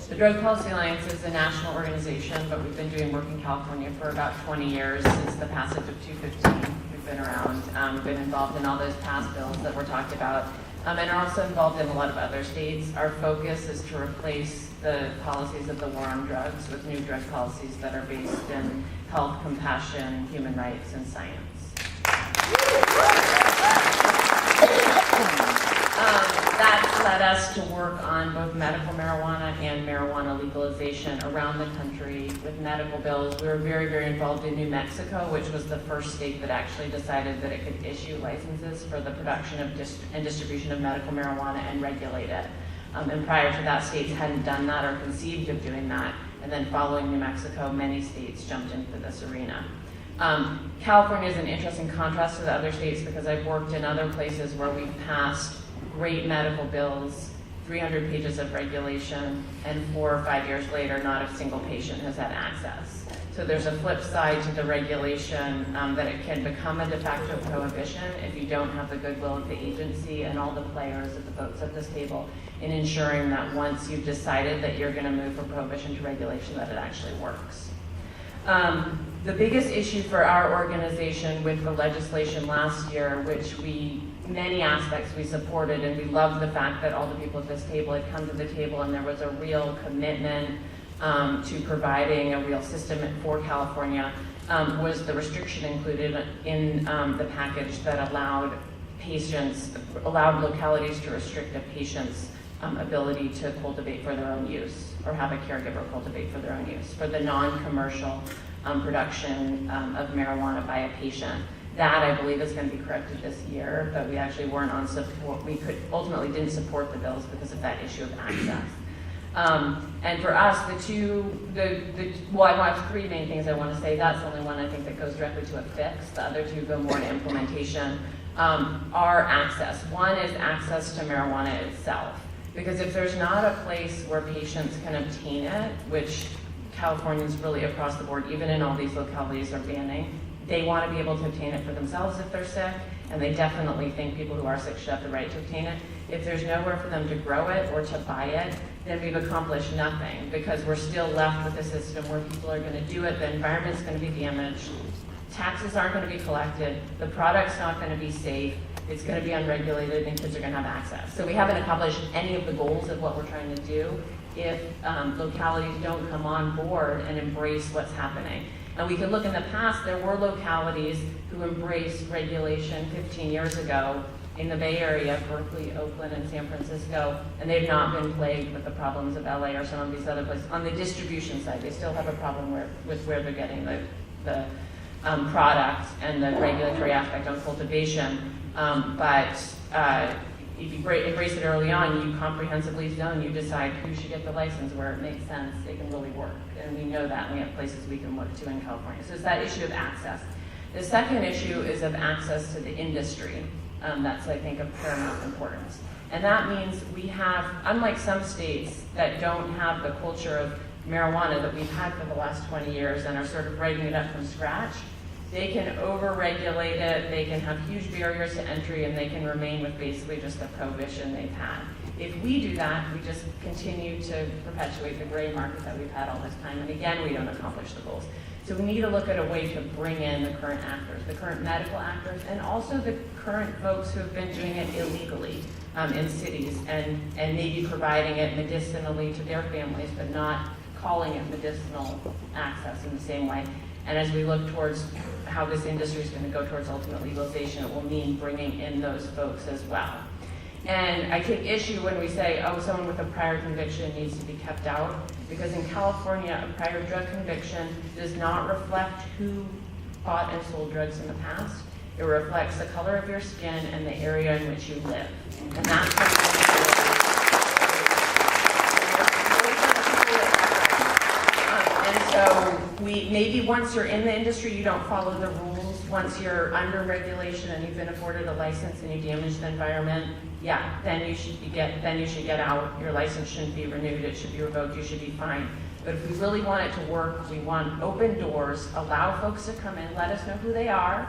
The Drug Policy Alliance is a national organization, but we've been doing work in California for about 20 years since the passage of 215. We've been around, been involved in all those past bills that were talked about, and are also involved in a lot of other states. Our focus is to replace the policies of the war on drugs with new drug policies that are based in health, compassion, human rights, and science. That's led us to work on both medical marijuana and marijuana legalization around the country with medical bills. We were very, very involved in New Mexico, which was the first state that actually decided that it could issue licenses for the production of and distribution of medical marijuana and regulate it. And prior to that, states hadn't done that or conceived of doing that. And then following New Mexico, many states jumped into this arena. California is an interesting contrast to the other states because I've worked in other places where we've passed great medical bills, 300 pages of regulation, and 4 or 5 years later, not a single patient has had access. So there's a flip side to the regulation that it can become a de facto prohibition if you don't have the goodwill of the agency and all the players of the votes at this table in ensuring that once you've decided that you're going to move from prohibition to regulation, that it actually works. The biggest issue for our organization with the legislation last year, which many aspects we supported, and we loved the fact that all the people at this table had come to the table and there was a real commitment to providing a real system for California, was the restriction included in the package that allowed localities to restrict a patient's ability to cultivate for their own use or have a caregiver cultivate for their own use for the non-commercial production of marijuana by a patient. That, I believe, is going to be corrected this year, but we actually weren't on support. We ultimately didn't support the bills because of that issue of access. And for us, I have 3 main things I want to say. That's the only one I think that goes directly to a fix. The other 2 go more to implementation. Are access. One is access to marijuana itself. Because if there's not a place where patients can obtain it, which Californians really across the board, even in all these localities, are banning, they want to be able to obtain it for themselves if they're sick, and they definitely think people who are sick should have the right to obtain it. If there's nowhere for them to grow it or to buy it, then we've accomplished nothing because we're still left with a system where people are going to do it, the environment's going to be damaged, taxes aren't going to be collected, the product's not going to be safe, it's going to be unregulated, and kids are going to have access. So we haven't accomplished any of the goals of what we're trying to do if localities don't come on board and embrace what's happening. And we can look in the past, there were localities who embraced regulation 15 years ago in the Bay Area, Berkeley, Oakland, and San Francisco, and they've not been plagued with the problems of LA or some of these other places. On the distribution side, they still have a problem with where they're getting the product and the regulatory aspect on cultivation. But if you embrace it early on, you comprehensively zone, you decide who should get the license where it makes sense, it can really work. And we know that, and we have places we can look to in California. So it's that issue of access. The second issue is of access to the industry. That's, I think, of paramount importance. And that means we have, unlike some states that don't have the culture of marijuana that we've had for the last 20 years and are sort of writing it up from scratch, they can over-regulate it, they can have huge barriers to entry, and they can remain with basically just the prohibition they've had. If we do that, we just continue to perpetuate the gray market that we've had all this time, and again, we don't accomplish the goals. So we need to look at a way to bring in the current actors, the current medical actors, and also the current folks who have been doing it illegally in cities, and maybe providing it medicinally to their families, but not calling it medicinal access in the same way. And as we look towards how this industry is going to go towards ultimate legalization, it will mean bringing in those folks as well. And I take issue when we say, oh, someone with a prior conviction needs to be kept out, because in California, a prior drug conviction does not reflect who bought and sold drugs in the past. It reflects the color of your skin and the area in which you live. And that's And so maybe once you're in the industry, you don't follow the rules. Once you're under regulation and you've been afforded a license and you damage the environment, yeah, then you should get out. Your license shouldn't be renewed. It should be revoked. You should be fined. But if we really want it to work, we want open doors, allow folks to come in, let us know who they are,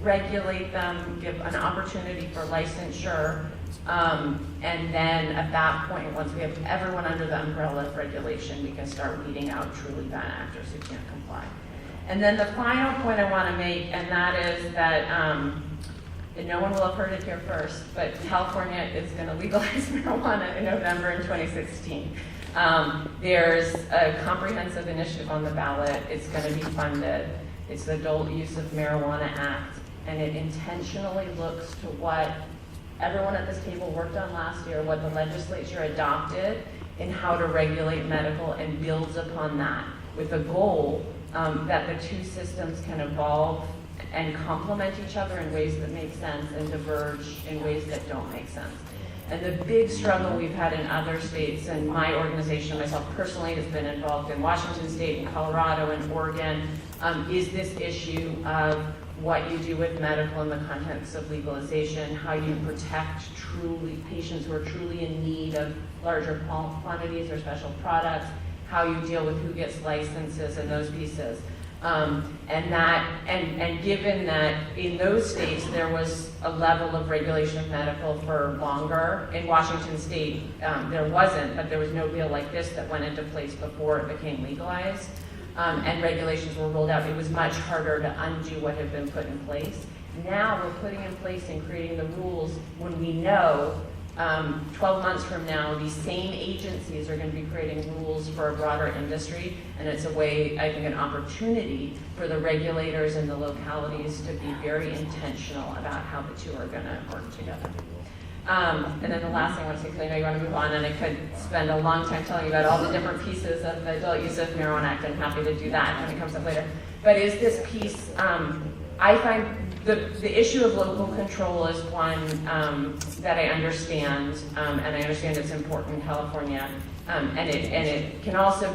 regulate them, give an opportunity for licensure, And then at that point, once we have everyone under the umbrella of regulation, we can start weeding out truly bad actors who can't comply. And then the final point I want to make, and that is that, and no one will have heard it here first, but California is going to legalize marijuana in November in 2016. There's a comprehensive initiative on the ballot. It's going to be funded. It's the Adult Use of Marijuana Act, and it intentionally looks to what everyone at this table worked on last year, what the legislature adopted in how to regulate medical, and builds upon that with the goal that the two systems can evolve and complement each other in ways that make sense and diverge in ways that don't make sense. And the big struggle we've had in other states, and my organization, myself personally, has been involved in Washington State and Colorado and Oregon, is this issue of what you do with medical in the context of legalization, how you protect truly patients who are truly in need of larger quantities or special products, how you deal with who gets licenses and those pieces. And given that in those states there was a level of regulation of medical for longer, in Washington State there wasn't, but there was no bill like this that went into place before it became legalized, and regulations were rolled out. It was much harder to undo what had been put in place. Now we're putting in place and creating the rules when we know 12 months from now, these same agencies are going to be creating rules for a broader industry, and it's a way, I think, an opportunity for the regulators and the localities to be very intentional about how the two are going to work together. And then the last thing I want to say, because I know you want to move on, and I could spend a long time telling you about all the different pieces of the Adult Use of Marijuana Act, and I'm happy to do that when it comes up later. But is this piece, I find the issue of local control is one that I understand, and I understand it's important in California, and it can also,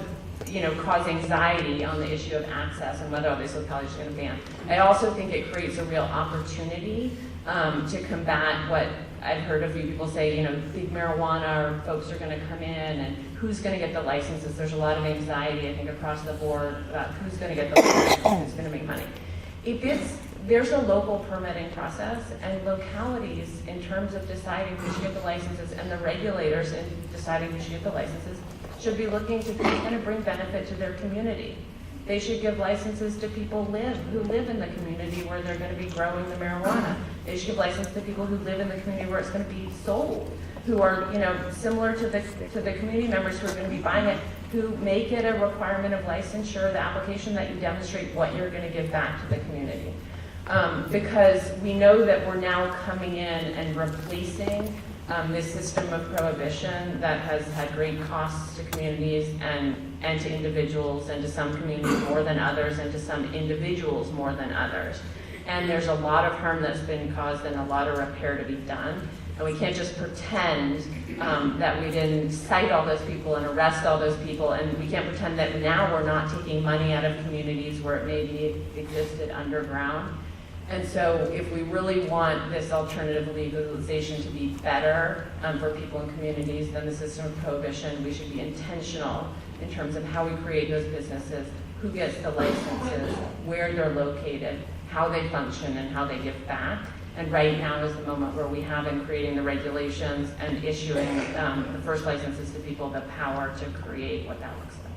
cause anxiety on the issue of access and whether all these localities are going to ban. I also think it creates a real opportunity to combat what I've heard a few people say, big marijuana folks are going to come in, and who's going to get the licenses. There's a lot of anxiety, I think, across the board about who's going to get the licenses, who's going to make money. There's a local permitting process, and localities, in terms of deciding who should get the licenses, and the regulators in deciding who should get the licenses, should be looking to who's going to bring benefit to their community. They should give licenses to people who live in the community where they're going to be growing the marijuana. They should give licenses to people who live in the community where it's going to be sold, who are, similar to the community members who are going to be buying it, who make it a requirement of licensure, the application that you demonstrate what you're going to give back to the community. Because we know that we're now coming in and replacing this system of prohibition that has had great costs to communities and to individuals, and to some communities more than others, and to some individuals more than others. And there's a lot of harm that's been caused and a lot of repair to be done. And we can't just pretend that we didn't cite all those people and arrest all those people, and we can't pretend that now we're not taking money out of communities where it maybe existed underground. And so if we really want this alternative legalization to be better for people in communities than the system of prohibition, we should be intentional in terms of how we create those businesses, who gets the licenses, where they're located, how they function, and how they give back. And right now is the moment where we have, in creating the regulations and issuing the first licenses to people, the power to create what that looks like.